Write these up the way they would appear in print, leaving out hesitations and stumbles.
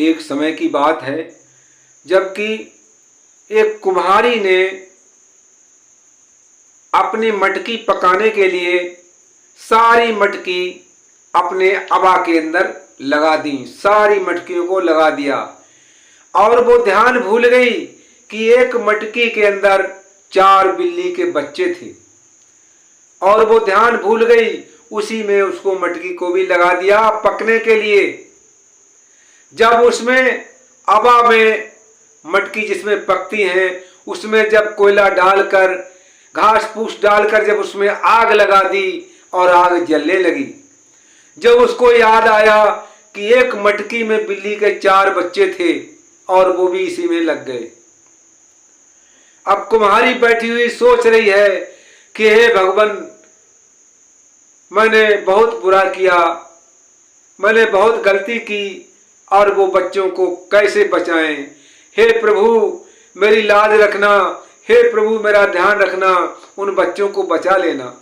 एक समय की बात है जबकि एक कुम्हारी ने अपनी मटकी पकाने के लिए सारी मटकी अपने अबा के अंदर लगा दी, सारी मटकियों को लगा दिया और वो ध्यान भूल गई कि एक मटकी के अंदर 4 बिल्ली के बच्चे थे और वो ध्यान भूल गई, उसी में उसको मटकी को भी लगा दिया पकने के लिए। जब उसमें अबा में मटकी जिसमें पकती हैं उसमें जब कोयला डालकर घास फूस डालकर जब उसमें आग लगा दी और आग जलने लगी, जब उसको याद आया कि एक मटकी में बिल्ली के 4 बच्चे थे और वो भी इसी में लग गए। अब कुम्हारी बैठी हुई सोच रही है कि हे भगवान, मैंने बहुत बुरा किया, मैंने बहुत गलती की और वो बच्चों को कैसे बचाएं। हे प्रभु मेरी लाज रखना, हे प्रभु मेरा ध्यान रखना, उन बच्चों को बचा लेना।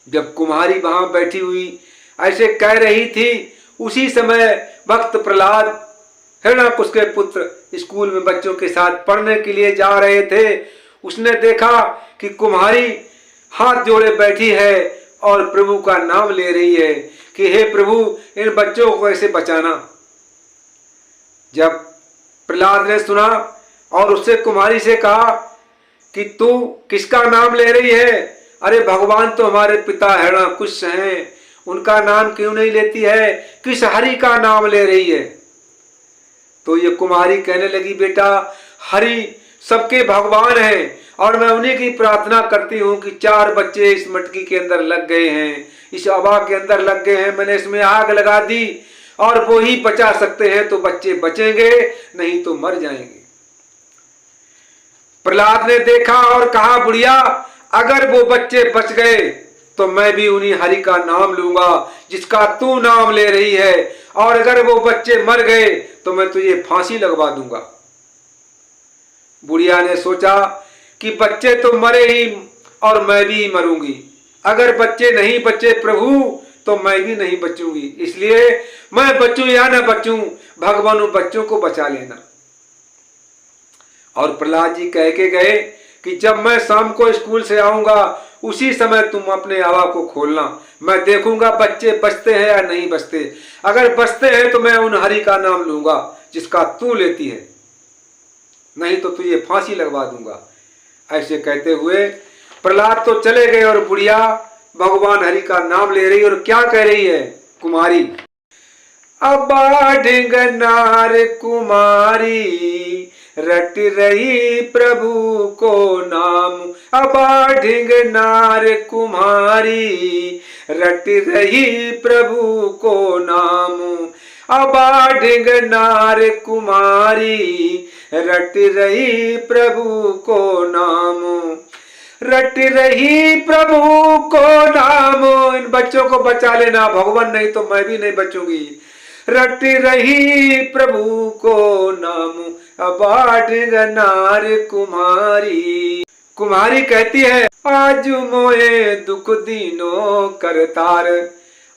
जब कुम्हारी वहां बैठी हुई ऐसे कह रही थी, उसी समय भक्त प्रहलाद हिरण्याकुश के पुत्र स्कूल में बच्चों के साथ पढ़ने के लिए जा रहे थे। उसने देखा कि कुम्हारी हाथ जोड़े बैठी है और प्रभु का नाम ले रही है कि हे प्रभु इन बच्चों को कैसे बचाना। जब प्रहलाद ने सुना और उससे कुम्हारी से कहा कि तू किसका नाम ले रही है? अरे भगवान तो हमारे पिता हिरण्याकुश हैं, उनका नाम क्यों नहीं लेती है, किस हरि का नाम ले रही है? तो ये कुम्हारी कहने लगी, बेटा हरि सबके भगवान हैं और मैं उन्हीं की प्रार्थना करती हूँ कि 4 बच्चे इस मटकी के अंदर लग गए हैं, इस अबा के अंदर लग गए हैं, मैंने इसमें आग लगा दी और वो ही बचा सकते हैं तो बच्चे बचेंगे, नहीं तो मर जाएंगे। प्रहलाद ने देखा और कहा, बुढ़िया अगर वो बच्चे बच गए तो मैं भी उन्हीं हरि का नाम लूंगा जिसका तू नाम ले रही है, और अगर वो बच्चे मर गए तो मैं तुझे फांसी लगवा दूंगा। बुढ़िया ने सोचा कि बच्चे तो मरे ही और मैं भी मरूंगी, अगर बच्चे नहीं बचे प्रभु तो मैं भी नहीं बचूंगी, इसलिए मैं बचूं या न बचूं भगवान उन बच्चों को बचा लेना। और प्रहलाद जी कह के गए कि जब मैं शाम को स्कूल से आऊंगा उसी समय तुम अपने आवा को खोलना, मैं देखूंगा बच्चे बचते हैं या नहीं बचते, अगर बचते हैं तो मैं उन हरि का नाम लूंगा जिसका तू लेती है, नहीं तो तुझे फांसी लगवा दूंगा। ऐसे कहते हुए प्रहलाद तो चले गए और बुढ़िया भगवान हरि का नाम ले रही और क्या कह रही है कुमारी, अबा ढिंगनार कुमारी रट रही प्रभु को नाम, अबा ढिंगनार कुम्हारी रट रही प्रभु को नाम, अबा ढिंगनार कुमारी रट रही प्रभु को नाम, रट रही प्रभु को नाम। इन बच्चों को बचा लेना भगवान, नहीं तो मैं भी नहीं बचूंगी। रट रही प्रभु को नाम, अबा ढिंगनार कुम्हारी। कुम्हारी कहती है, आज मोए दुख दीनो करतार,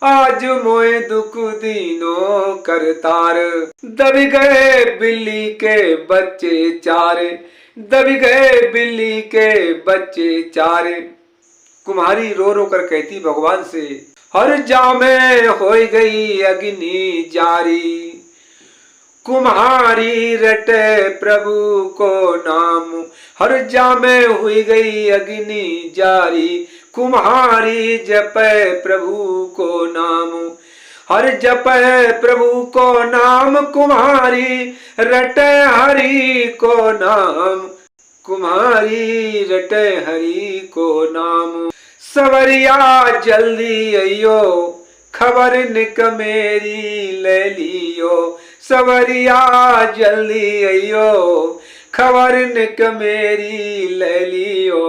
आज मोए दुख दीनो करतार, दब गए बिल्ली के बच्चे 4, दब गए बिल्ली के बच्चे 4। कुम्हारी रो रो कर कहती भगवान से, हर जामे हो गई अग्नि जारी, कुम्हारी रटे प्रभु को नाम, हर जामे हुई गई अग्नि जारी, कुम्हारी जपे प्रभु को नाम, हर जपे प्रभु को नाम, कुम्हारी रटे हरि को नाम, कुम्हारी रटे हरि को नाम। सवरिया जल्दी अयो खबर निक मेरी ले लियो, सवरिया जल्दी अयो खबर निक मेरी ले लियो।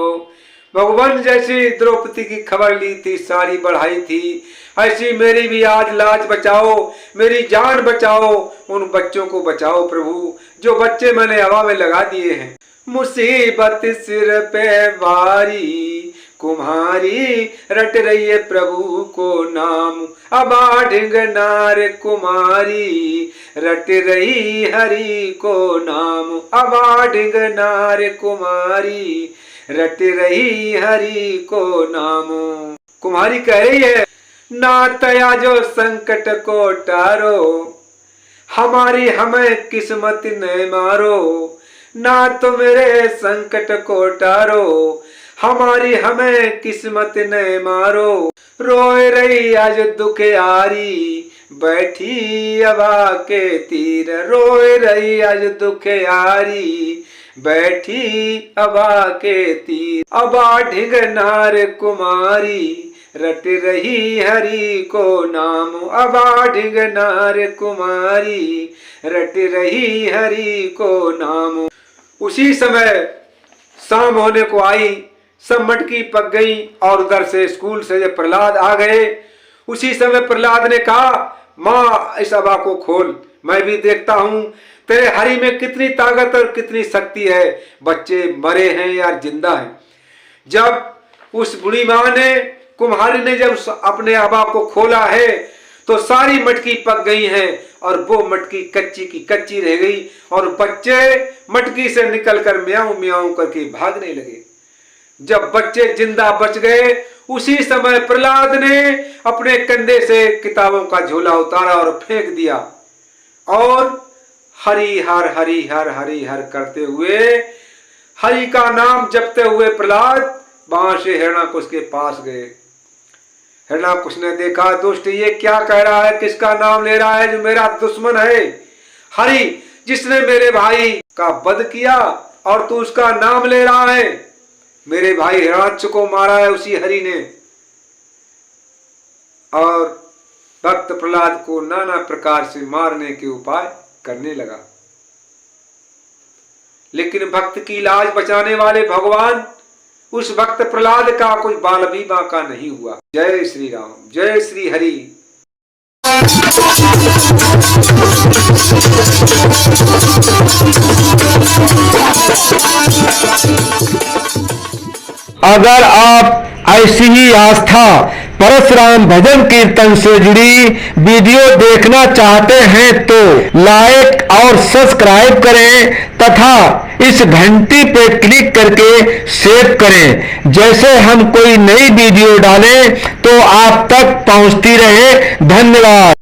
भगवान जैसी द्रौपदी की खबर ली थी, साड़ी बढ़ाई थी, ऐसी मेरी भी आज लाज बचाओ, मेरी जान बचाओ, उन बच्चों को बचाओ प्रभु जो बच्चे मैंने हवा में लगा दिए हैं। मुसीबत सिर पे भारी, कुम्हारी रट रही है प्रभु को नाम। अबा ढिंग नार कुमारी रट रही हरि को नाम। अबा ढिंग नार कुमारी रट रही हरि को नाम। कुम्हारी कह रही है, ना तया जो संकट को टारो, हमारी हमें किस्मत न मारो। ना तो मेरे संकट को टारो, हमारी हमें किस्मत न मारो। रोए रही आज दुखियारी बैठी अबा के तीर। रोए रही आज दुखियारी बैठी अबा के तीर। अबा ढिंग नार कुमारी रट रही हरि को नाम। अबा ढिंग नार कुमारी रट रही हरि को नाम। उसी समय शाम होने को आई, सब मटकी पक गई और उधर से स्कूल से जब प्रहलाद आ गए, उसी समय प्रहलाद ने कहा, माँ इस अबा को खोल, मैं भी देखता हूं तेरे हरि में कितनी ताकत और कितनी शक्ति है। बच्चे मरे हैं या जिंदा हैं। जब उस बुढ़ी माँ ने, कुम्हारी ने जब अपने अबा को खोला है तो सारी मटकी पक गई हैं और वो मटकी कच्ची की कच्ची रह गई और बच्चे मटकी से निकलकर म्याऊं म्याऊं करके भागने लगे। जब बच्चे जिंदा बच गए, उसी समय प्रहलाद ने अपने कंधे से किताबों का झोला उतारा और फेंक दिया और हरि हर हरि हर हरि हर करते हुए, हरि का नाम जपते हुए प्रहलाद वहां से हिरण्याकुश के पास गए। हिरण्याकुश ने देखा, दुष्ट ये क्या कह रहा है, किसका नाम ले रहा है जो मेरा दुश्मन है। हरि जिसने मेरे भाई का वध किया और तू उसका नाम ले रहा है। मेरे भाई हिरण्याक्ष को मारा है उसी हरि ने। और भक्त प्रहलाद को नाना प्रकार से मारने के उपाय करने लगा, लेकिन भक्त की लाज बचाने वाले भगवान उस भक्त प्रहलाद का कोई बाल भी बांका नहीं हुआ। जय श्री राम, जय श्री हरि। अगर आप ऐसी ही आस्था परशुराम भजन कीर्तन से जुड़ी वीडियो देखना चाहते हैं तो लाइक और सब्सक्राइब करें तथा इस घंटी पे क्लिक करके सेव करें। जैसे हम कोई नई वीडियो डालें तो आप तक पहुंचती रहे। धन्यवाद।